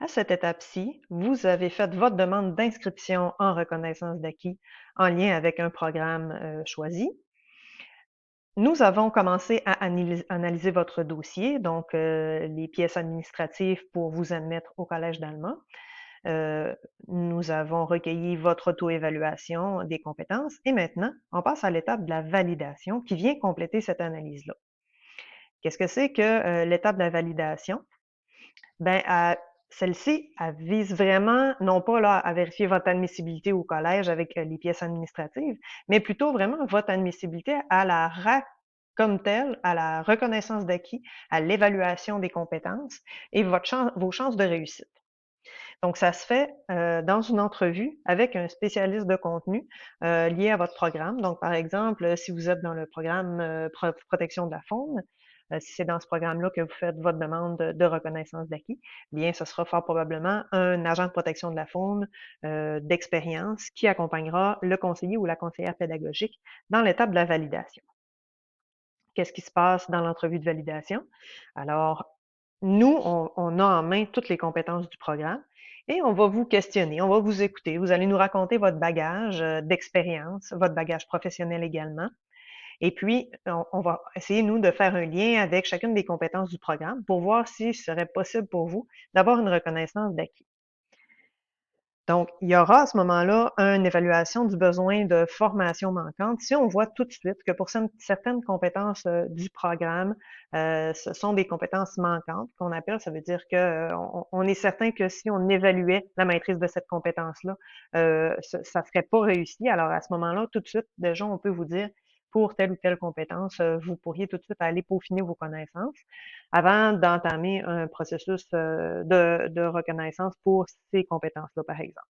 À cette étape-ci, vous avez fait votre demande d'inscription en reconnaissance d'acquis en lien avec un programme choisi. Nous avons commencé à analyser votre dossier, donc les pièces administratives pour vous admettre au Collège d'allemand. Nous avons recueilli votre auto-évaluation des compétences et maintenant, on passe à l'étape de la validation qui vient compléter cette analyse-là. Qu'est-ce que c'est que l'étape de la validation? Ben, celle-ci, elle vise vraiment, non pas là, à vérifier votre admissibilité au collège avec les pièces administratives, mais plutôt vraiment votre admissibilité à la RAC comme telle, à la reconnaissance d'acquis, à l'évaluation des compétences et vos chances de réussite. Donc, ça se fait dans une entrevue avec un spécialiste de contenu lié à votre programme. Donc, par exemple, si vous êtes dans le programme protection de la faune, si c'est dans ce programme-là que vous faites votre demande de reconnaissance d'acquis, bien, ce sera fort probablement un agent de protection de la faune d'expérience qui accompagnera le conseiller ou la conseillère pédagogique dans l'étape de la validation. Qu'est-ce qui se passe dans l'entrevue de validation? Alors, nous, on a en main toutes les compétences du programme et on va vous questionner, on va vous écouter. Vous allez nous raconter votre bagage d'expérience, votre bagage professionnel également. Et puis, on va essayer, nous, de faire un lien avec chacune des compétences du programme pour voir s'il serait possible pour vous d'avoir une reconnaissance d'acquis. Donc, il y aura à ce moment-là une évaluation du besoin de formation manquante. Si on voit tout de suite que pour certaines compétences du programme, ce sont des compétences manquantes qu'on appelle, ça veut dire que on est certain que si on évaluait la maîtrise de cette compétence-là, ça serait pas réussi. Alors à ce moment-là, tout de suite, déjà, on peut vous dire pour telle ou telle compétence, vous pourriez tout de suite aller peaufiner vos connaissances avant d'entamer un processus de reconnaissance pour ces compétences-là, par exemple.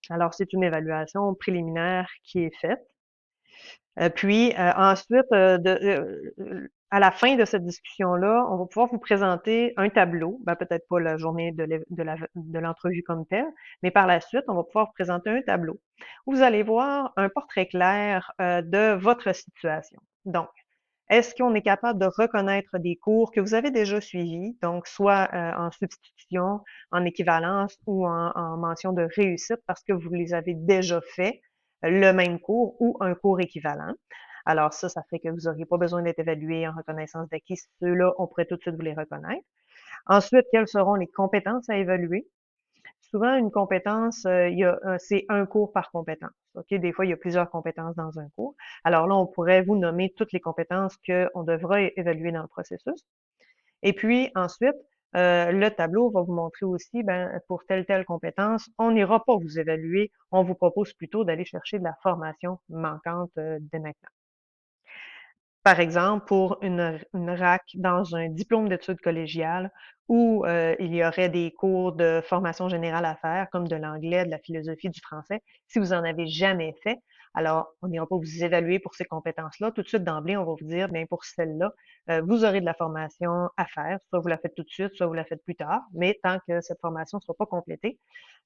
Alors, c'est une évaluation préliminaire qui est faite. Puis ensuite, à la fin de cette discussion-là, on va pouvoir vous présenter un tableau, ben, peut-être pas la journée de l'entrevue comme telle, mais par la suite, on va pouvoir vous présenter un tableau où vous allez voir un portrait clair de votre situation. Donc, est-ce qu'on est capable de reconnaître des cours que vous avez déjà suivis, donc soit en substitution, en équivalence ou en mention de réussite parce que vous les avez déjà fait, le même cours ou un cours équivalent. Alors ça fait que vous n'auriez pas besoin d'être évalué en reconnaissance d'acquis. Ceux-là, on pourrait tout de suite vous les reconnaître. Ensuite, quelles seront les compétences à évaluer? Souvent, une compétence, c'est un cours par compétence. OK? Des fois, il y a plusieurs compétences dans un cours. Alors là, on pourrait vous nommer toutes les compétences qu'on devra évaluer dans le processus. Et puis ensuite, le tableau va vous montrer aussi, ben, pour telle compétence, on n'ira pas vous évaluer. On vous propose plutôt d'aller chercher de la formation manquante dès maintenant. Par exemple, pour une RAC dans un diplôme d'études collégiales où il y aurait des cours de formation générale à faire, comme de l'anglais, de la philosophie, du français, si vous en avez jamais fait, alors on n'ira pas vous évaluer pour ces compétences-là. Tout de suite d'emblée, on va vous dire, bien pour celle-là, vous aurez de la formation à faire. Soit vous la faites tout de suite, soit vous la faites plus tard. Mais tant que cette formation ne sera pas complétée,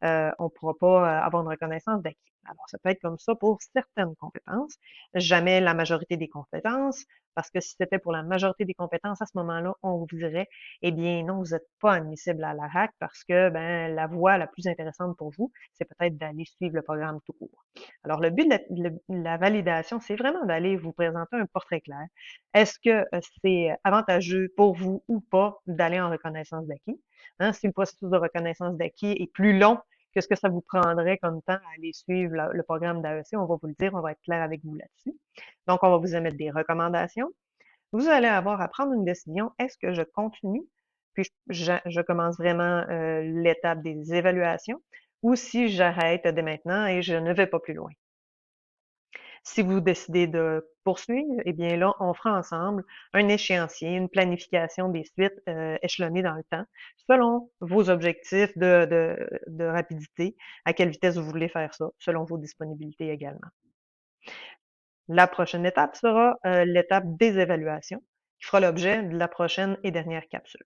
on ne pourra pas avoir une reconnaissance d'acquis. Alors, ça peut être comme ça pour certaines compétences, jamais la majorité des compétences, parce que si c'était pour la majorité des compétences, à ce moment-là, on vous dirait, eh bien non, vous n'êtes pas admissible à la RAC parce que ben, la voie la plus intéressante pour vous, c'est peut-être d'aller suivre le programme tout court. Alors, le but de la validation, c'est vraiment d'aller vous présenter un portrait clair. Est-ce que c'est avantageux pour vous ou pas d'aller en reconnaissance d'acquis? Hein, si le processus de reconnaissance d'acquis est plus long que ce que ça vous prendrait comme temps à aller suivre le programme d'AEC, on va vous le dire, on va être clair avec vous là-dessus. Donc, on va vous émettre des recommandations. Vous allez avoir à prendre une décision. Est-ce que je continue, puis je commence vraiment l'étape des évaluations, ou si j'arrête dès maintenant et je ne vais pas plus loin. Si vous décidez de poursuivre, eh bien là, on fera ensemble un échéancier, une planification des suites échelonnées dans le temps, selon vos objectifs de rapidité, à quelle vitesse vous voulez faire ça, selon vos disponibilités également. La prochaine étape sera l'étape des évaluations, qui fera l'objet de la prochaine et dernière capsule.